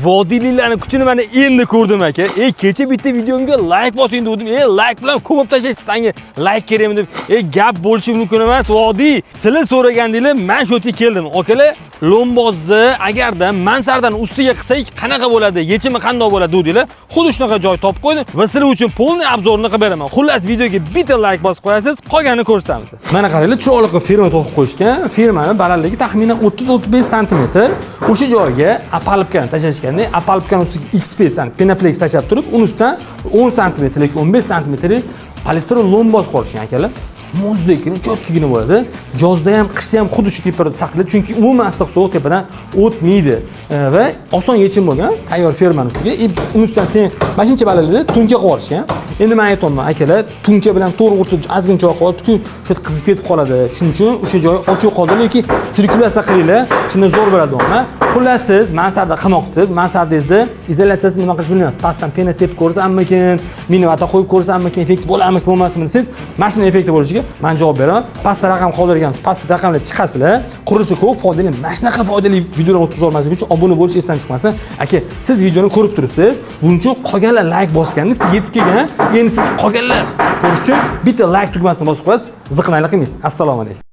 vodiyliklarning kuchini mana endi ko'rdim aka. Kecha bitta videomga like bosing dedim. Like bilan ko'mib tashlash, senga like kerakmi deb. Gap bo'lishi mumkin emas. Vodiy, sizlar so'ragandinglar, men shu yerga keldim. Akalar, lombozni agarda mansardan ustiga qilsak qanaqa bo'ladi, yechimi qanday bo'ladi dedinglar. Xuddi shunaqa joy topib qo'ydim va sizlar uchun polni obzorini qilib beraman. Xullas videoga bitta like bosib qo'yasiz, qolganini ko'rsatamiz. Mana qaranglar, chiroyli qilib firma to'qib qo'yishgan. Firmani balandligi taxminan 30-35 sm. O'sha joyga apalibkani tashashganda, apalibkani ustiga XP Penaplex tashab turib, uni ustidan 10 sm yoki 15 sm polistiren lomboz qo'yishgan akalar. Muzdekini cho'tkigina bo'ladi. Yozda ham, qishda ham xuddi shu tepada saqlaydi, chunki umuman issiq sovuq tepadan o'tmaydi va oson yechim bo'lgan tayyor fermani ustiga uni ustidan teng mashincha balandlikda tunka qilib olishgan. Endi men aytaman akalar, tunka bilan to'g'ri o'rtada ozgina joy qoladi-ku, shu qizib ketib qoladi. Shuning uchun o'sha joy ochiq qoldi, lekin sirkulyatsiya qilinglar, shunda zo'r bo'ladi uni. Xullas siz mansarda qilmoqchisiz. Mansardingizda izolyatsiyasini nima qilish bilmaysiz. Pastdan pena sepib ko'rsammikin, minivata qo'yib ko'rsammikin, effekt bo'ladimi, bo'lmasmi siz mashina effekti bo'lishiga men javob beraman. Pastda raqam qoldirgansiz, pastda raqamlar chiqasizlar. Qurilishi ko'p, foydali, mana shunaqa foydali videolar o'tkaza olmaslik uchun obuna bo'lish esdan chiqmasin. Aka, siz videoni ko'rib turibsiz. Buning uchun qolganlar like bosganda siz yetib kelgan. Endi siz qolganlar ko'rish uchun bitta like tugmasini bosib qo'yasiz. Ziqnaylik qilmaysiz. Assalomu alaykum.